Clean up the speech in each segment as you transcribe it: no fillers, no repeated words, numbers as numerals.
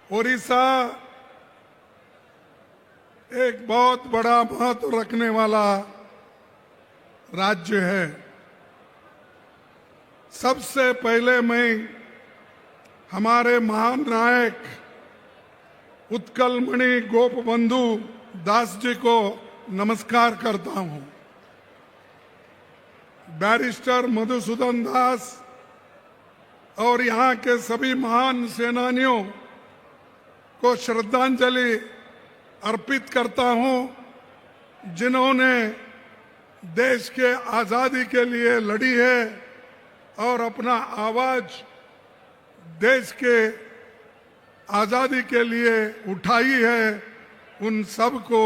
ओडिशा एक बहुत बड़ा महत्व रखने वाला राज्य है। सबसे पहले मैं हमारे महान नायक उत्कलमणि गोपबंधु दास जी को नमस्कार करता हूं। बैरिस्टर मधुसूदन दास और यहाँ के सभी महान सेनानियों को श्रद्धांजलि अर्पित करता हूं, जिन्होंने देश के आज़ादी के लिए लड़ी है और अपना आवाज देश के आज़ादी के लिए उठाई है। उन सब को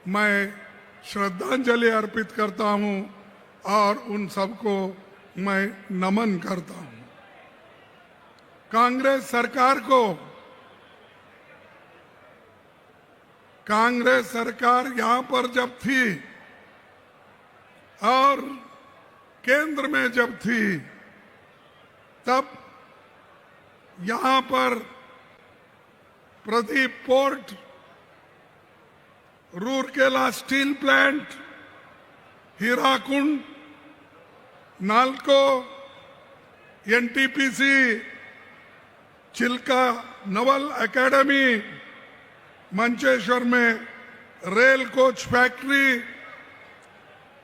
मैं श्रद्धांजलि अर्पित करता हूं और उन सब को मैं नमन करता हूं। कांग्रेस सरकार यहाँ पर जब थी और केंद्र में जब थी, तब यहाँ पर Paradip port, Rourkela steel plant, Hirakud, NALCO, NTPC, Chilka naval academy, Mancheswar में रेल कोच फैक्ट्री,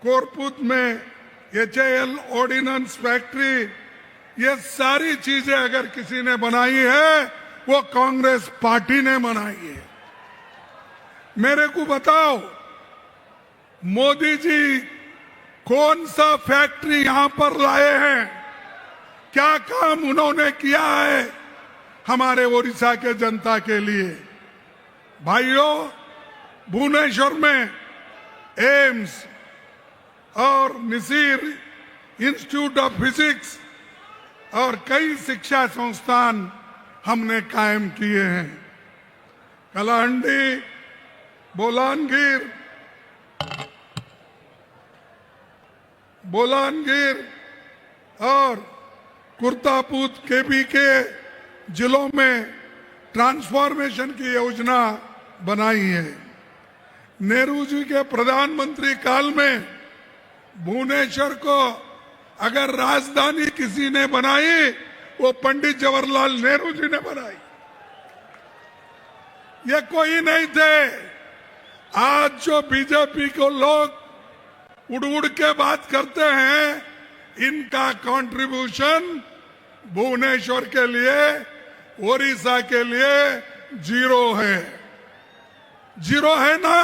कोरपुत में HAL ऑर्डिनेंस फैक्ट्री, ये सारी चीजें अगर किसी ने बनाई है वो कांग्रेस पार्टी ने बनाई है। मेरे को बताओ, मोदी जी कौन सा फैक्ट्री यहां पर लाए हैं? क्या काम उन्होंने किया है हमारे ओडिशा के जनता के लिए? भाइयों, भुवनेश्वर में एम्स और निसीर इंस्टीट्यूट ऑफ फिजिक्स और कई शिक्षा संस्थान हमने कायम किए हैं। कलाहंडी, बोलानगीर और कुर्तापूत केपी के जिलों में ट्रांसफॉर्मेशन की योजना बनाई है। नेहरू जी के प्रधानमंत्री काल में भुवनेश्वर को अगर राजधानी किसी ने बनाई, वो पंडित जवाहरलाल नेहरू जी ने बनाई। ये कोई नहीं थे। आज जो बीजेपी को लोग उड़ उड़ के बात करते हैं, इनका कंट्रीब्यूशन भुवनेश्वर के लिए, ओडिशा के लिए जीरो है ना।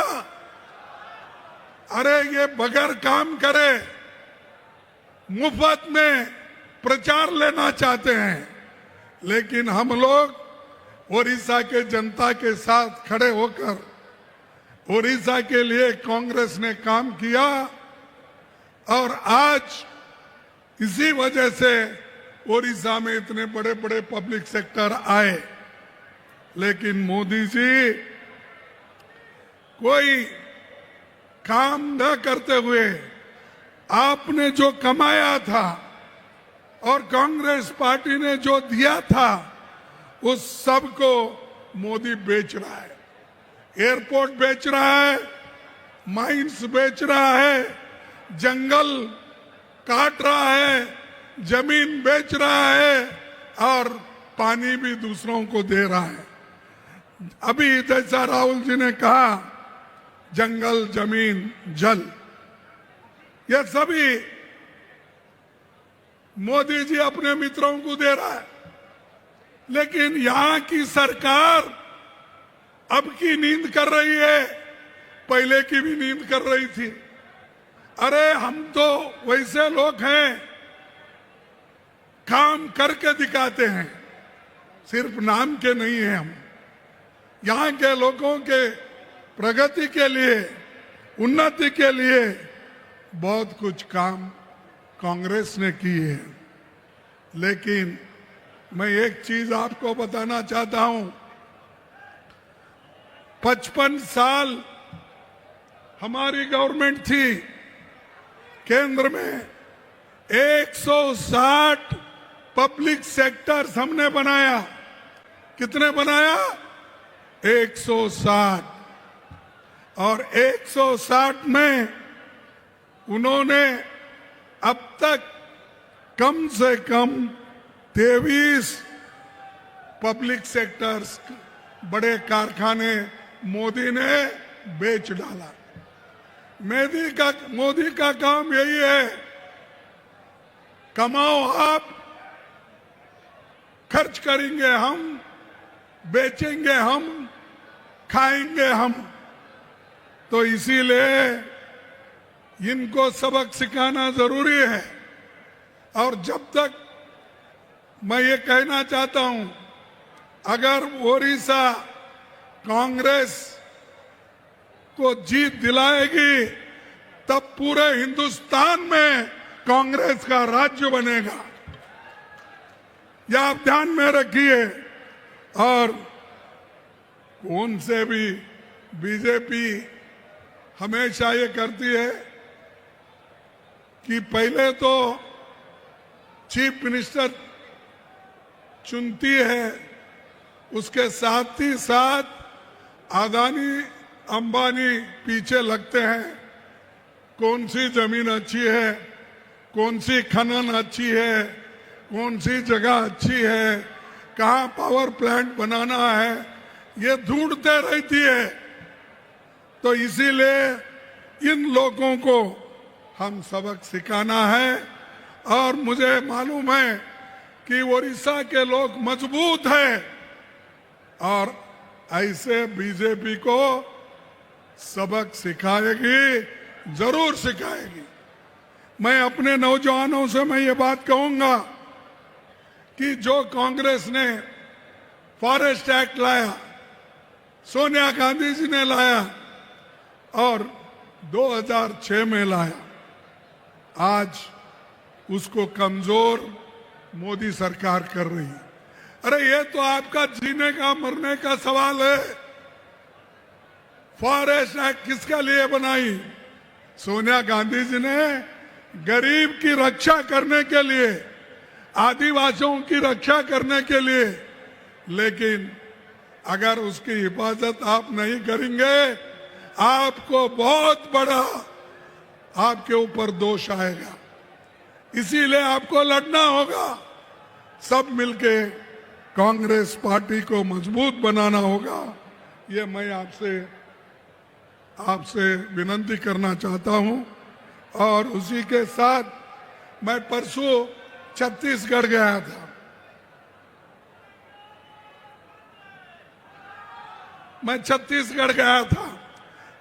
अरे ये बगैर काम करे मुफ्त में प्रचार लेना चाहते हैं, लेकिन हम लोग ओडिशा के जनता के साथ खड़े होकर ओडिशा के लिए कांग्रेस ने काम किया और आज इसी वजह से ओडिशा में इतने बड़े बड़े पब्लिक सेक्टर आए। लेकिन मोदी जी कोई काम न करते हुए आपने जो कमाया था और कांग्रेस पार्टी ने जो दिया था, उस सब को मोदी बेच रहा है। एयरपोर्ट बेच रहा है, माइंस बेच रहा है, जंगल काट रहा है, जमीन बेच रहा है और पानी भी दूसरों को दे रहा है। अभी जैसा राहुल जी ने कहा, जंगल, जमीन, जल, ये सभी मोदी जी अपने मित्रों को दे रहा है। लेकिन यहां की सरकार अब की नींद कर रही है, पहले की भी नींद कर रही थी। अरे हम तो वैसे लोग हैं, काम करके दिखाते हैं, सिर्फ नाम के नहीं हैं। हम यहाँ के लोगों के प्रगति के लिए, उन्नति के लिए बहुत कुछ काम कांग्रेस ने की है। लेकिन मैं एक चीज आपको बताना चाहता हूं, 55 साल हमारी गवर्नमेंट थी, केंद्र में 160 पब्लिक सेक्टर्स हमने बनाया। कितने बनाया? 160। और 160 में उन्होंने अब तक कम से कम 23 पब्लिक सेक्टर्स, बड़े कारखाने मोदी ने बेच डाला। मोदी का काम यही है, कमाओ आप, खर्च करेंगे हम, बेचेंगे हम, खाएंगे हम। तो इसीलिए इनको सबक सिखाना जरूरी है। और जब तक, मैं ये कहना चाहता हूं, अगर ओडिशा कांग्रेस को जीत दिलाएगी तब पूरे हिंदुस्तान में कांग्रेस का राज्य बनेगा, यह आप ध्यान में रखिए। और कौन से भी बीजेपी हमेशा ये करती है कि पहले तो चीफ मिनिस्टर चुनती है, उसके साथ ही साथ अदानी अंबानी पीछे लगते हैं। कौन सी जमीन अच्छी है, कौन सी खनन अच्छी है, कौन सी जगह अच्छी है, कहाँ पावर प्लांट बनाना है, ये ढूंढते रहती है। तो इसीलिए इन लोगों को हम सबक सिखाना है। और मुझे मालूम है कि ओडिशा के लोग मजबूत हैं और ऐसे बीजेपी को सबक सिखाएगी, जरूर सिखाएगी। मैं अपने नौजवानों से मैं ये बात कहूंगा कि जो कांग्रेस ने फॉरेस्ट एक्ट लाया, सोनिया गांधी जी ने लाया और 2006 में लाया, आज उसको कमजोर मोदी सरकार कर रही है। अरे ये तो आपका जीने का मरने का सवाल है। फॉरेस्ट एक्ट किसके लिए बनाई? सोनिया गांधी जी ने गरीब की रक्षा करने के लिए, आदिवासियों की रक्षा करने के लिए। लेकिन अगर उसकी हिफाजत आप नहीं करेंगे, आपको बहुत बड़ा आपके ऊपर दोष आएगा। इसीलिए आपको लड़ना होगा, सब मिलके कांग्रेस पार्टी को मजबूत बनाना होगा। ये मैं आपसे विनती करना चाहता हूं। और उसी के साथ मैं परसों छत्तीसगढ़ गया था। मैं छत्तीसगढ़ गया था,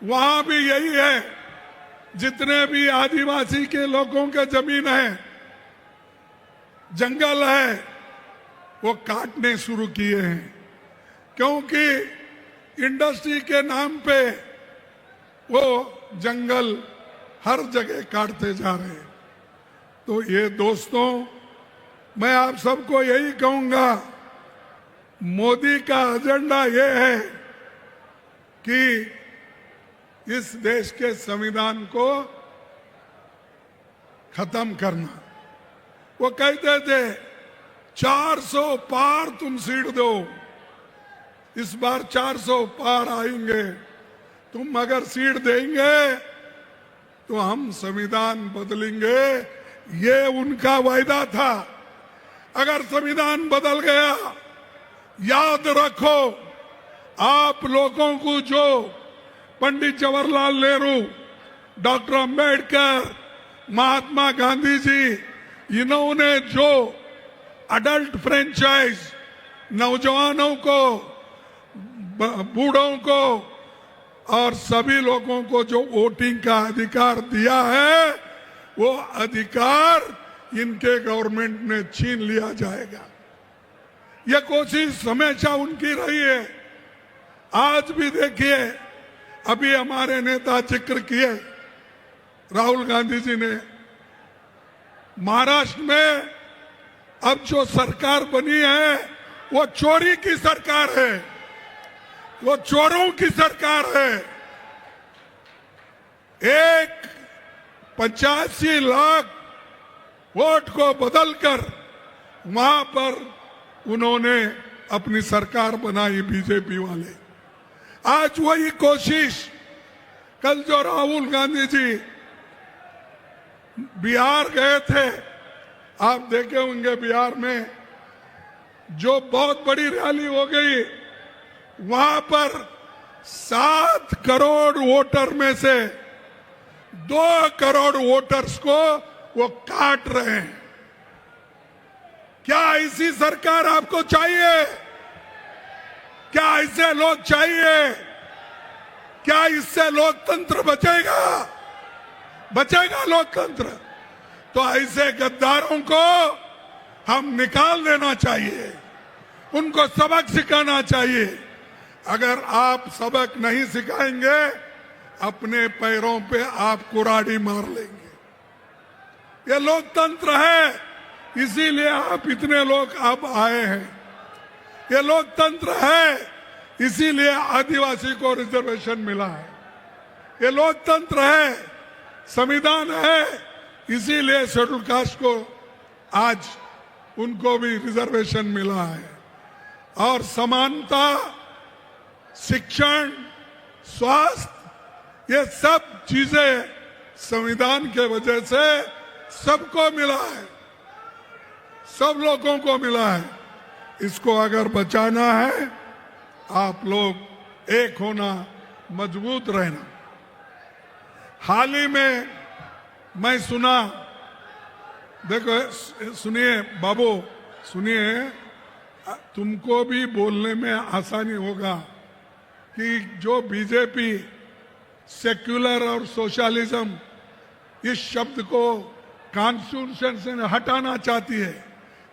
वहां भी यही है, जितने भी आदिवासी के लोगों के जमीन है, जंगल है, वो काटने शुरू किए हैं। क्योंकि इंडस्ट्री के नाम पे वो जंगल हर जगह काटते जा रहे हैं। तो ये दोस्तों, मैं आप सबको यही कहूंगा, मोदी का एजेंडा ये है कि इस देश के संविधान को खत्म करना। वो कहते थे 400 पार तुम सीट दो, इस बार 400 पार आएंगे। तुम अगर सीट देंगे तो हम संविधान बदलेंगे, ये उनका वायदा था। अगर संविधान बदल गया, याद रखो, आप लोगों को जो पंडित जवाहरलाल नेहरू, डॉक्टर अंबेडकर, महात्मा गांधी जी, इन्होंने जो अडल्ट फ्रेंचाइज, नौजवानों को, बूढ़ों को और सभी लोगों को जो वोटिंग का अधिकार दिया है, वो अधिकार इनके गवर्नमेंट ने छीन लिया जाएगा। यह कोशिश हमेशा उनकी रही है। आज भी देखिए, अभी हमारे नेता जिक्र किए, राहुल गांधी जी ने, महाराष्ट्र में अब जो सरकार बनी है वो चोरी की सरकार है, वो चोरों की सरकार है। 85 लाख वोट को बदलकर वहां पर उन्होंने अपनी सरकार बनाई बीजेपी वाले। आज वही कोशिश, कल जो राहुल गांधी जी बिहार गए थे, आप देखे होंगे बिहार में जो बहुत बड़ी रैली हो गई, वहां पर 7 करोड़ वोटर में से 2 करोड़ वोटर्स को वो काट रहे हैं। क्या ऐसी सरकार आपको चाहिए? क्या ऐसे लोग चाहिए? क्या इससे लोकतंत्र बचेगा? बचेगा लोकतंत्र? तो ऐसे गद्दारों को हम निकाल देना चाहिए, उनको सबक सिखाना चाहिए। अगर आप सबक नहीं सिखाएंगे, अपने पैरों पे आप कुराड़ी मार लेंगे। ये लोकतंत्र है, इसीलिए आप इतने लोग अब आए हैं। ये लोकतंत्र है, इसीलिए आदिवासी को रिजर्वेशन मिला है। ये लोकतंत्र है, संविधान है, इसीलिए शेड्यूल कास्ट को आज उनको भी रिजर्वेशन मिला है। और समानता, शिक्षण, स्वास्थ्य, ये सब चीजें संविधान के वजह से सबको मिला है, सब लोगों को मिला है। इसको अगर बचाना है, आप लोग एक होना, मजबूत रहना। हाल ही में मैं सुना, देखो सुनिए बाबू, सुनिए, तुमको भी बोलने में आसानी होगा कि जो बीजेपी सेक्युलर और सोशलिज्म इस शब्द को कॉन्स्टिट्यूशन से हटाना चाहती है।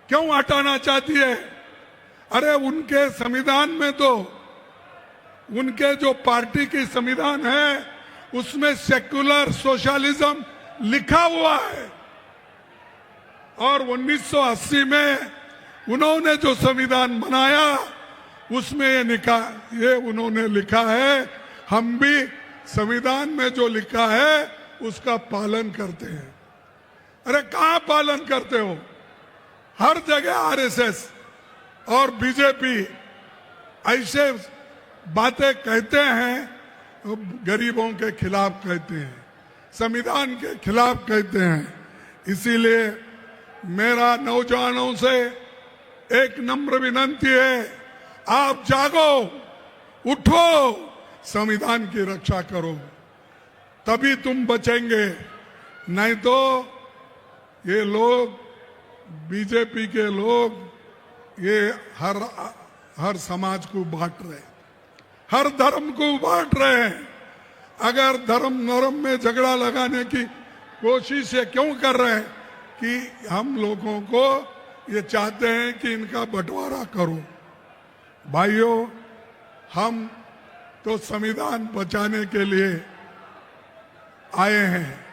क्यों हटाना चाहती है? अरे उनके संविधान में तो, उनके जो पार्टी की संविधान है उसमें सेक्युलर सोशलिज्म लिखा हुआ है। और 1980 में उन्होंने जो संविधान बनाया उसमें ये उन्होंने लिखा है, हम भी संविधान में जो लिखा है उसका पालन करते हैं। अरे कहाँ पालन करते हो? हर जगह आरएसएस और बीजेपी ऐसे बातें कहते हैं, गरीबों के खिलाफ कहते हैं, संविधान के खिलाफ कहते हैं। इसीलिए मेरा नौजवानों से एक नम्र विनती है, आप जागो, उठो, संविधान की रक्षा करो, तभी तुम बचेंगे। नहीं तो ये लोग, बीजेपी के लोग, ये हर समाज को बांट रहे हैं, हर धर्म को बांट रहे हैं। अगर धर्म में झगड़ा लगाने की कोशिश ये क्यों कर रहे हैं? कि हम लोगों को ये चाहते हैं कि इनका बंटवारा करो। भाइयों, हम तो संविधान बचाने के लिए आए हैं।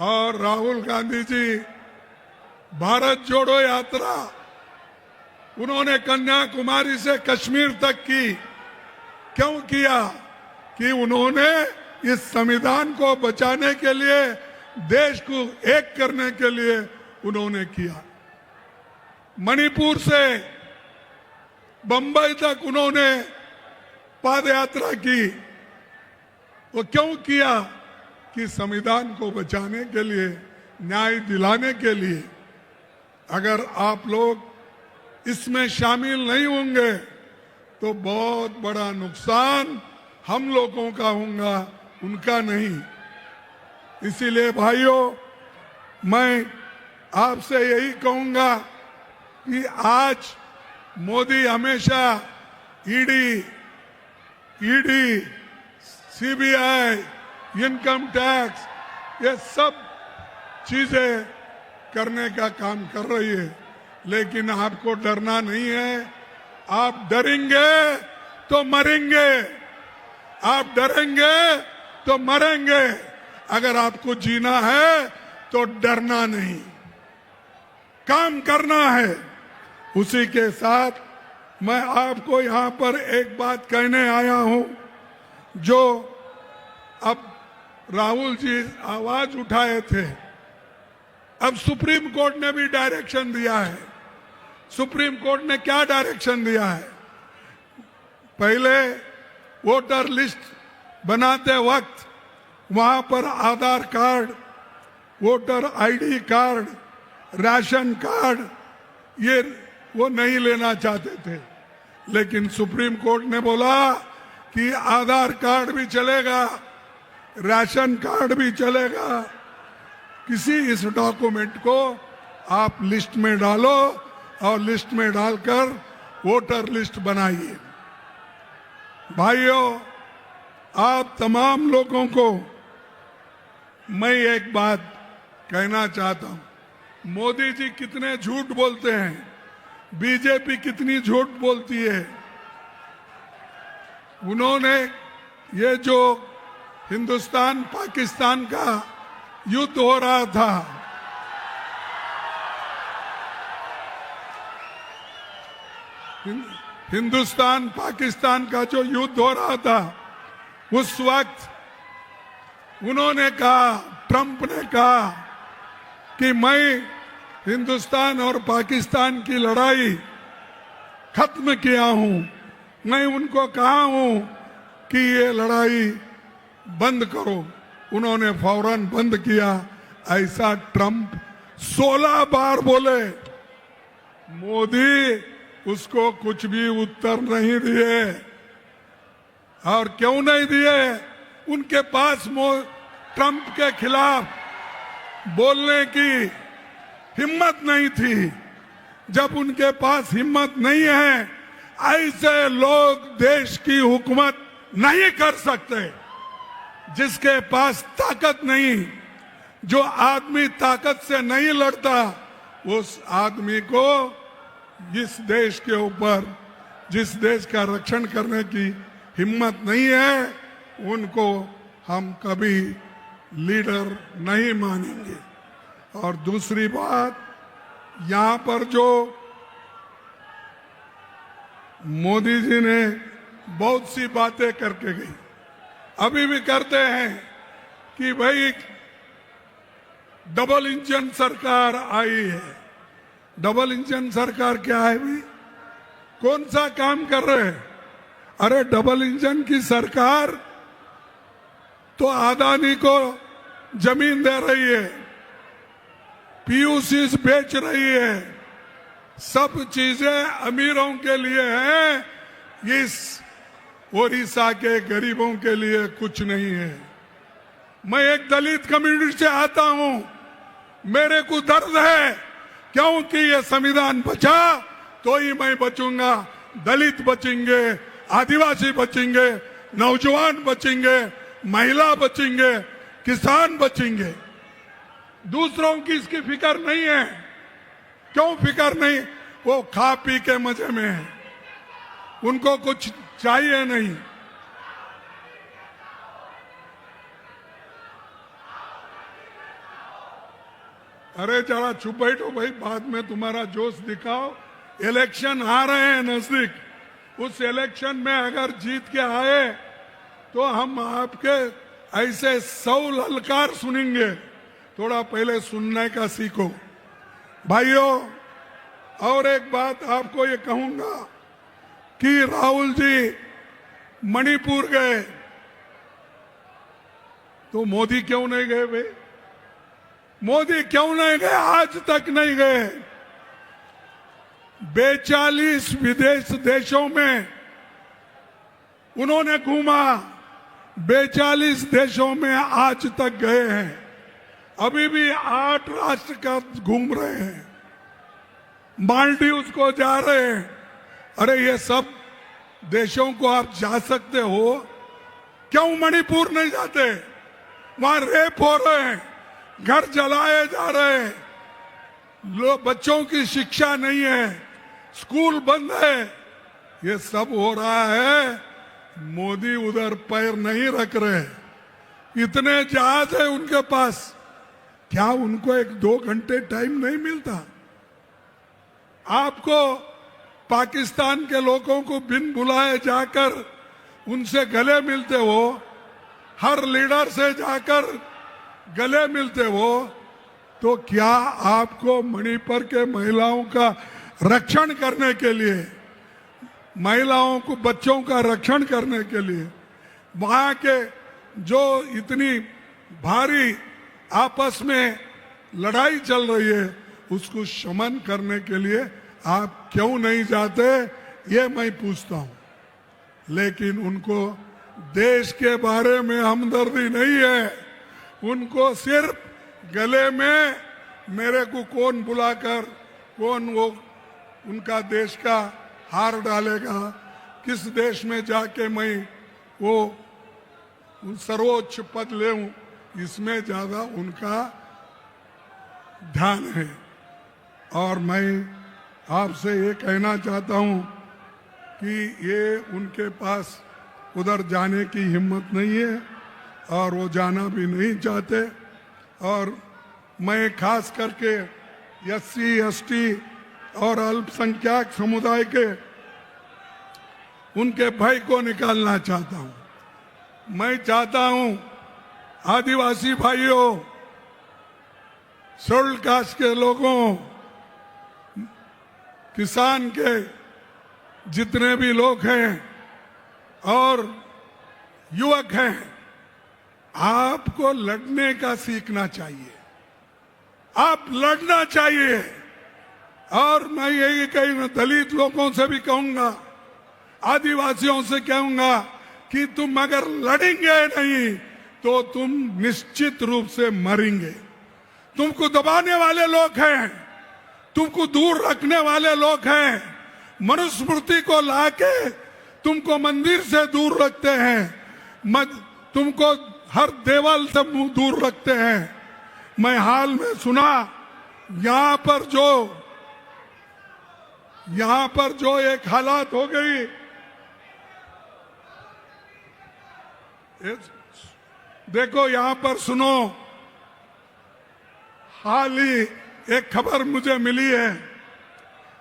और राहुल गांधी जी भारत जोड़ो यात्रा उन्होंने कन्याकुमारी से कश्मीर तक की। क्यों किया? कि उन्होंने इस संविधान को बचाने के लिए, देश को एक करने के लिए उन्होंने किया। मणिपुर से बंबई तक उन्होंने पदयात्रा की। वो क्यों किया? कि संविधान को बचाने के लिए, न्याय दिलाने के लिए। अगर आप लोग इसमें शामिल नहीं होंगे तो बहुत बड़ा नुकसान हम लोगों का होगा, उनका नहीं। इसीलिए भाइयों, मैं आपसे यही कहूंगा कि आज मोदी हमेशा ईडी, सीबीआई, इनकम टैक्स, ये सब चीजें करने का काम कर रही है, लेकिन आपको डरना नहीं है। आप डरेंगे तो मरेंगे, आप डरेंगे तो मरेंगे। अगर आपको जीना है तो डरना नहीं, काम करना है। उसी के साथ मैं आपको यहां पर एक बात कहने आया हूं, जो अब राहुल जी आवाज उठाए थे, अब सुप्रीम कोर्ट ने भी डायरेक्शन दिया है सुप्रीम कोर्ट ने क्या डायरेक्शन दिया है? पहले वोटर लिस्ट बनाते वक्त वहां पर Aadhaar card, voter ID card, ration card ये वो नहीं लेना चाहते थे, लेकिन सुप्रीम कोर्ट ने बोला कि आधार कार्ड भी चलेगा, राशन कार्ड भी चलेगा, किसी इस डॉक्यूमेंट को आप लिस्ट में डालो और लिस्ट में डालकर वोटर लिस्ट बनाइए। भाइयों, आप तमाम लोगों को मैं एक बात कहना चाहता हूं, मोदी जी कितने झूठ बोलते हैं, बीजेपी कितनी झूठ बोलती है। उन्होंने ये जो हिंदुस्तान पाकिस्तान का युद्ध हो रहा था, हिंदुस्तान पाकिस्तान का जो युद्ध हो रहा था, उस वक्त उन्होंने कहा, ट्रंप ने कहा कि मैं हिंदुस्तान और पाकिस्तान की लड़ाई खत्म किया हूं। मैं उनको कहा हूं कि ये लड़ाई बंद करो, उन्होंने फौरन बंद किया। ऐसा ट्रंप 16 बार बोले, मोदी उसको कुछ भी उत्तर नहीं दिए। और क्यों नहीं दिए? उनके पास ट्रंप के खिलाफ बोलने की हिम्मत नहीं थी। जब उनके पास हिम्मत नहीं है, ऐसे लोग देश की हुकूमत नहीं कर सकते। जिसके पास ताकत नहीं, जो आदमी ताकत से नहीं लड़ता, उस आदमी को इस देश के ऊपर, जिस देश का रक्षण करने की हिम्मत नहीं है, उनको हम कभी लीडर नहीं मानेंगे। और दूसरी बात, यहां पर जो मोदी जी ने बहुत सी बातें करके गई, अभी भी करते हैं कि भाई डबल इंजन सरकार आई है। डबल इंजन सरकार क्या है भाई? कौन सा काम कर रहे हैं? अरे डबल इंजन की सरकार तो अदानी को जमीन दे रही है, पीयूसी बेच रही है, सब चीजें अमीरों के लिए हैं, इस ओडिशा के गरीबों के लिए कुछ नहीं है। मैं एक दलित कम्युनिटी से आता हूं, मेरे को दर्द है, क्योंकि ये संविधान बचा तो ही मैं बचूंगा। दलित बचेंगे, आदिवासी बचेंगे, नौजवान बचेंगे, महिला बचेंगे, किसान बचेंगे। दूसरों की इसकी फिक्र नहीं है। क्यों फिक्र नहीं? वो खा पी के मजे में है, उनको कुछ चाहिए नहीं। अरे जरा चुप बैठो भाई, बाद में तुम्हारा जोश दिखाओ। इलेक्शन आ रहे हैं नजदीक, उस इलेक्शन में अगर जीत के आए तो हम आपके ऐसे 100 ललकार सुनेंगे। थोड़ा पहले सुनने का सीखो भाइयों। और एक बात आपको ये कहूंगा कि राहुल जी मणिपुर गए तो मोदी क्यों नहीं गए भाई? मोदी क्यों नहीं गए? आज तक नहीं गए। 42 विदेश देशों में उन्होंने घूमा, 42 देशों में आज तक गए हैं। अभी भी 8 राष्ट्र का घूम रहे हैं, मालदीव्स को जा रहे हैं। अरे ये सब देशों को आप जा सकते हो, क्यों मणिपुर नहीं जाते? वहां रेप हो रहे हैं, घर जलाए जा रहे हैं, लोग बच्चों की शिक्षा नहीं है, स्कूल बंद है, ये सब हो रहा है। मोदी उधर पैर नहीं रख रहे। इतने जहाज है उनके पास, क्या उनको 1-2 घंटे टाइम नहीं मिलता? आपको पाकिस्तान के लोगों को बिन बुलाए जाकर उनसे गले मिलते हो, हर लीडर से जाकर गले मिलते हो, तो क्या आपको मणिपुर के महिलाओं का रक्षण करने के लिए, महिलाओं को, बच्चों का रक्षण करने के लिए, वहां के जो इतनी भारी आपस में लड़ाई चल रही है उसको शमन करने के लिए आप क्यों नहीं जाते, ये मैं पूछता हूं। लेकिन उनको देश के बारे में हमदर्दी नहीं है, उनको सिर्फ गले में मेरे को कौन बुलाकर कौन वो उनका देश का हार डालेगा, किस देश में जाके मैं वो सर्वोच्च पद लेऊं, इसमें ज्यादा उनका ध्यान है। और मैं आपसे ये कहना चाहता हूं कि ये उनके पास उधर जाने की हिम्मत नहीं है और वो जाना भी नहीं चाहते। और मैं खास करके SC ST और अल्पसंख्यक समुदाय के उनके भय को निकालना चाहता हूं। मैं चाहता हूं आदिवासी भाइयों, शेड्यूल्ड कास्ट के लोगों, किसान के जितने भी लोग हैं और युवक हैं, आपको लड़ने का सीखना चाहिए, आप लड़ना चाहिए। और मैं यही कहीं दलित लोगों से भी कहूंगा, आदिवासियों से कहूंगा कि तुम अगर लड़ेंगे नहीं तो तुम निश्चित रूप से मरेंगे। तुमको दबाने वाले लोग हैं, तुमको दूर रखने वाले लोग हैं, मनुस्मृति को लाके तुमको मंदिर से दूर रखते हैं, तुमको हर देवल से दूर रखते हैं। मैं हाल में सुना यहाँ पर जो एक हालात हो गई, देखो यहाँ पर सुनो, हाल ही एक खबर मुझे मिली है,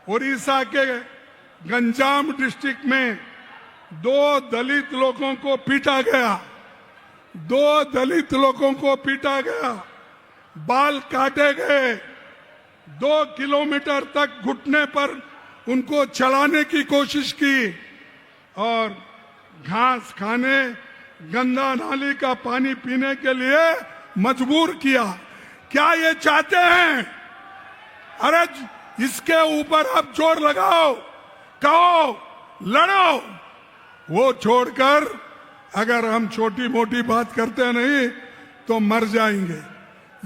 उड़ीसा के गंजाम डिस्ट्रिक्ट में 2 दलित लोगों को पीटा गया, 2 दलित लोगों को पीटा गया, बाल काटे गए, 2 किलोमीटर तक घुटने पर उनको चलाने की कोशिश की और घास खाने, गंदा नाली का पानी पीने के लिए मजबूर किया। क्या ये चाहते हैं? अरे इसके ऊपर अब जोर लगाओ, कहो, लड़ो। वो छोड़कर अगर हम छोटी मोटी बात करते नहीं तो मर जाएंगे।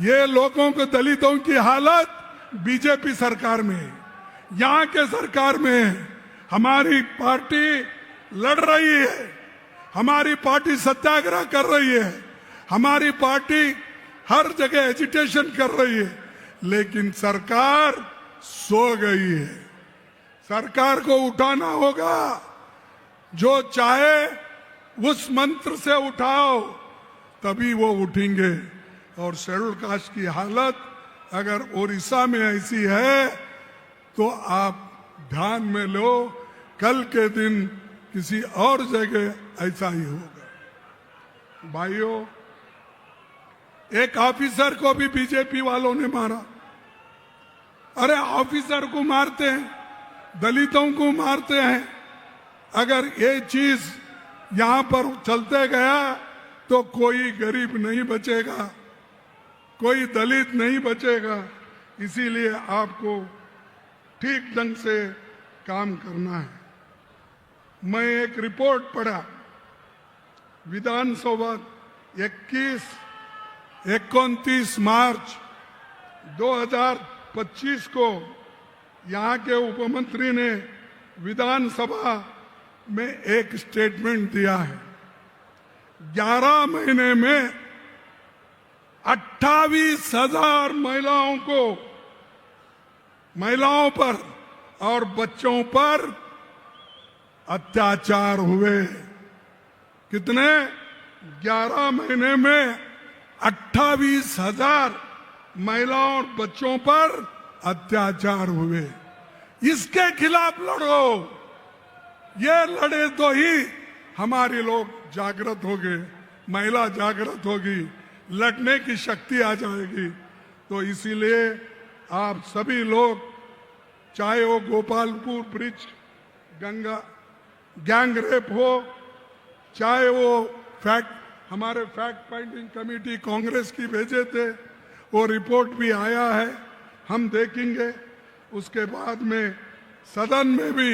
ये लोगों को, दलितों की हालत बीजेपी सरकार में है, यहाँ के सरकार में है। हमारी पार्टी लड़ रही है, हमारी पार्टी सत्याग्रह कर रही है, हमारी पार्टी हर जगह एजिटेशन कर रही है, लेकिन सरकार सो गई है। सरकार को उठाना होगा, जो चाहे उस मंत्र से उठाओ, तभी वो उठेंगे। और शेड्यूल्ड कास्ट की हालत अगर उड़ीसा में ऐसी है तो आप ध्यान में लो, कल के दिन किसी और जगह ऐसा ही होगा। भाइयों, एक ऑफिसर को भी बीजेपी वालों ने मारा। अरे ऑफिसर को मारते हैं, दलितों को मारते हैं। अगर ये चीज यहां पर चलते गया तो कोई गरीब नहीं बचेगा, कोई दलित नहीं बचेगा। इसीलिए आपको ठीक ढंग से काम करना है। मैं एक रिपोर्ट पढ़ा, विधानसभा 29 मार्च 2025 को यहाँ के उपमंत्री ने विधानसभा में एक स्टेटमेंट दिया है। 11 महीने में 28,000 महिलाओं पर और बच्चों पर अत्याचार हुए। कितने? 11 महीने में 28,000 महिलाओं और बच्चों पर अत्याचार हुए। इसके खिलाफ लड़ो। ये लड़े तो ही हमारे लोग जागृत होंगे, महिला जागृत होगी, लड़ने की शक्ति आ जाएगी। तो इसीलिए आप सभी लोग चाहे वो Gopalpur bridge Ganga gang rape हो, चाहे वो हमारे फैक्ट फाइंडिंग कमेटी कांग्रेस की भेजे थे, वो रिपोर्ट भी आया है, हम देखेंगे। उसके बाद में सदन में भी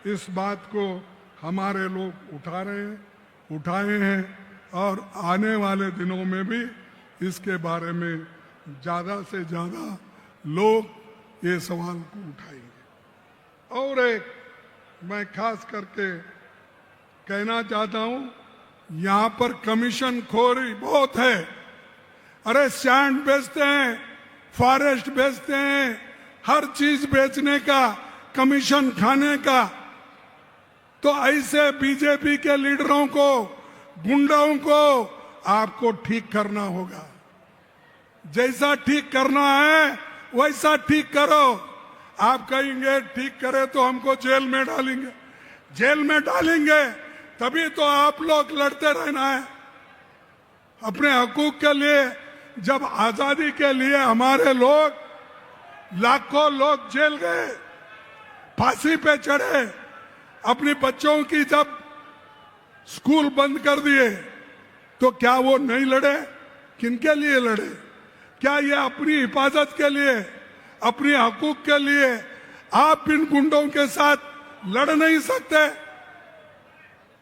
इस बात को हमारे लोग उठाए हैं और आने वाले दिनों में भी इसके बारे में ज़्यादा से ज़्यादा लोग ये सवाल को उठाएंगे। और एक मैं खास करके कहना चाहता हूं, यहाँ पर कमीशन खोरी बहुत है। अरे सैंड बेचते हैं, फॉरेस्ट बेचते हैं, हर चीज बेचने का, कमीशन खाने का। तो ऐसे बीजेपी के लीडरों को, गुंडों को आपको ठीक करना होगा। जैसा ठीक करना है वैसा ठीक करो। आप कहेंगे ठीक करे तो हमको जेल में डालेंगे, जेल में डालेंगे तभी तो आप लोग लड़ते रहना है अपने हकूक के लिए। जब आजादी के लिए हमारे लोग, लाखों लोग जेल गए, फांसी पे चढ़े, अपने बच्चों की जब स्कूल बंद कर दिए, तो क्या वो नहीं लड़े? किनके लिए लड़े? क्या ये अपनी हिफाजत के लिए, अपनी हकूक के लिए आप इन गुंडों के साथ लड़ नहीं सकते?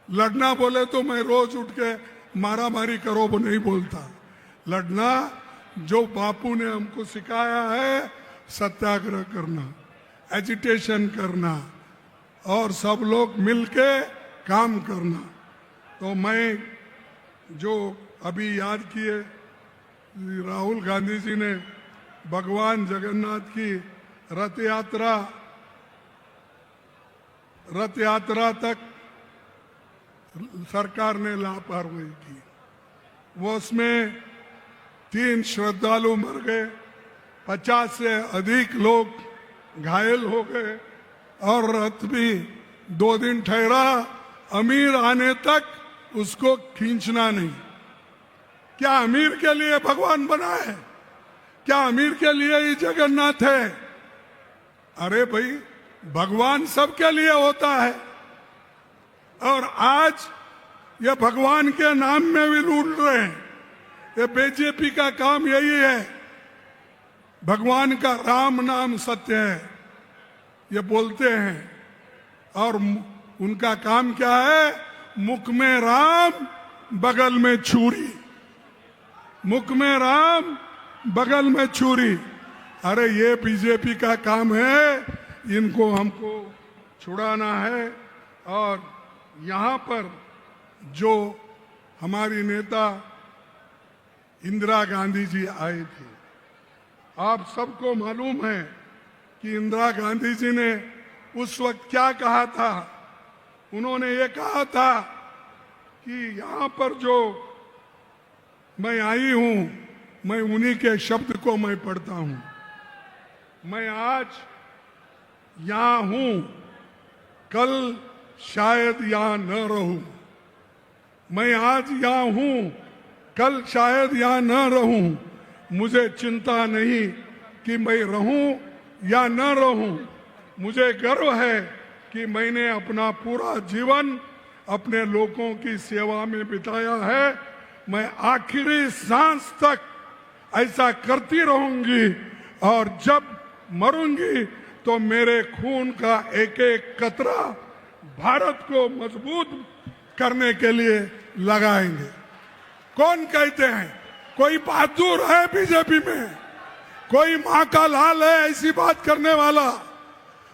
लड़ना बोले तो मैं रोज उठ के मारा मारी करो वो नहीं बोलता। लड़ना जो बापू ने हमको सिखाया है, सत्याग्रह करना, एजिटेशन करना और सब लोग मिलके काम करना। तो मैं जो अभी याद किए, राहुल गांधी जी ने भगवान जगन्नाथ की रथ यात्रा तक सरकार ने लापरवाही की। वो उसमें 3 श्रद्धालु मर गए, 50 से अधिक लोग घायल हो गए और रथ भी 2 दिन ठहरा। अमीर आने तक उसको खींचना नहीं। क्या अमीर के लिए भगवान बना है? क्या अमीर के लिए ही जगन्नाथ है? अरे भाई, भगवान सबके लिए होता है। और आज ये भगवान के नाम में भी लूट रहे हैं। ये बीजेपी का काम यही है। भगवान का राम नाम सत्य है, ये बोलते हैं। और उनका काम क्या है? मुख में राम, बगल में छुरी। मुख में राम, बगल में छुरी। अरे ये बीजेपी का काम है, इनको हमको छुड़ाना है। और यहाँ पर जो हमारी नेता इंदिरा गांधी जी आई थी, आप सबको मालूम है कि इंदिरा गांधी जी ने उस वक्त क्या कहा था। उन्होंने ये कहा था कि यहाँ पर जो मैं आई हूं, मैं उन्हीं के शब्द को मैं पढ़ता हूं। मैं आज यहां हूं, कल शायद यहां न रहूं। मैं आज यहां हूं, कल शायद यहां न रहूं। मुझे चिंता नहीं कि मैं रहूं या न रहूं। मुझे गर्व है कि मैंने अपना पूरा जीवन अपने लोगों की सेवा में बिताया है। मैं आखिरी सांस तक ऐसा करती रहूंगी और जब मरूंगी तो मेरे खून का एक एक कतरा भारत को मजबूत करने के लिए लगाएंगे। कौन कहते हैं? कोई बहादुर है बीजेपी में? कोई मां का लाल है ऐसी बात करने वाला?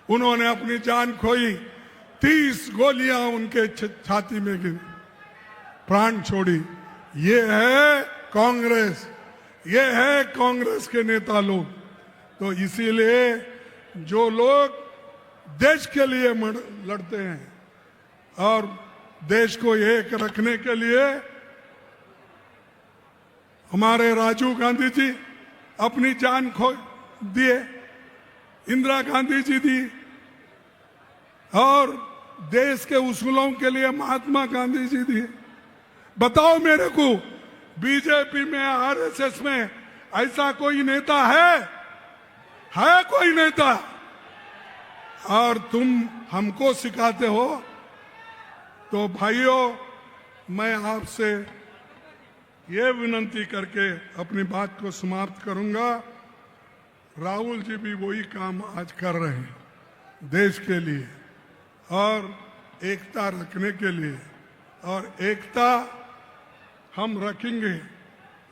उन्होंने अपनी जान खोई, 30 गोलियां उनके छाती में गिरी, प्राण छोड़ी। ये है कांग्रेस, ये है कांग्रेस के नेता लोग। तो इसीलिए जो लोग देश के लिए लड़ते हैं और देश को एक रखने के लिए, हमारे राजीव गांधी जी अपनी जान खो दिए, इंदिरा गांधी जी दी, और देश के उसूलों के लिए महात्मा गांधी जी दिए। बताओ मेरे को, बीजेपी में, आरएसएस में ऐसा कोई नेता है? है कोई नेता? और तुम हमको सिखाते हो। तो भाइयों, मैं आपसे ये विनंती करके अपनी बात को समाप्त करूंगा। राहुल जी भी वही काम आज कर रहे हैं देश के लिए और एकता रखने के लिए, और एकता हम रखेंगे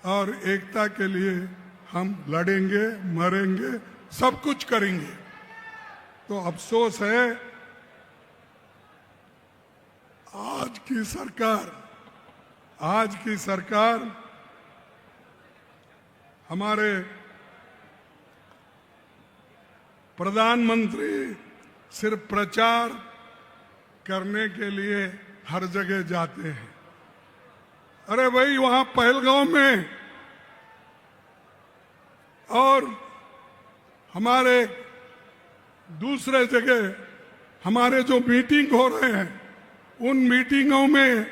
और एकता के लिए हम लड़ेंगे, मरेंगे, सब कुछ करेंगे। तो अफसोस है आज की सरकार हमारे प्रधानमंत्री सिर्फ प्रचार करने के लिए हर जगह जाते हैं। अरे भाई, वहां पहलगांव में और हमारे दूसरे जगह हमारे जो मीटिंग हो रहे हैं, उन मीटिंगों में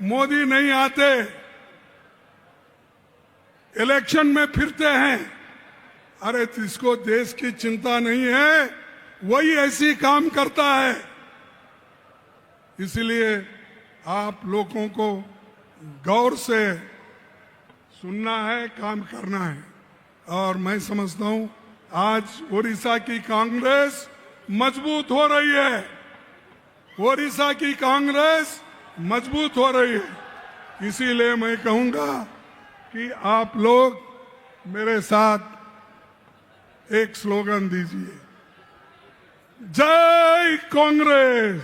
मोदी नहीं आते, इलेक्शन में फिरते हैं। अरे जिसको देश की चिंता नहीं है वही ऐसी काम करता है। इसलिए आप लोगों को गौर से सुनना है, काम करना है। और मैं समझता हूं आज ओडिशा की कांग्रेस मजबूत हो रही है, ओडिशा की कांग्रेस मजबूत हो रही है। इसीलिए मैं कहूंगा कि आप लोग मेरे साथ एक स्लोगन दीजिए, जय कांग्रेस।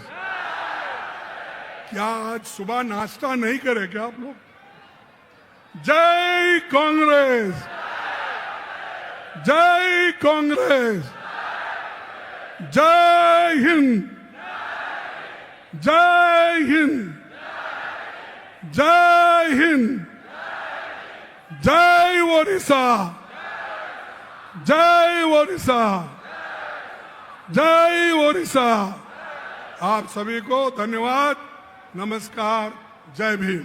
क्या आज सुबह नाश्ता नहीं करे क्या आप लोग? जय कांग्रेस, जय कांग्रेस, जय हिंद, जय हिंद, जय हिंद, जय ओडिशा, जय ओडिशा, जय ओडिशा। आप सभी को धन्यवाद, नमस्कार, जय भीम।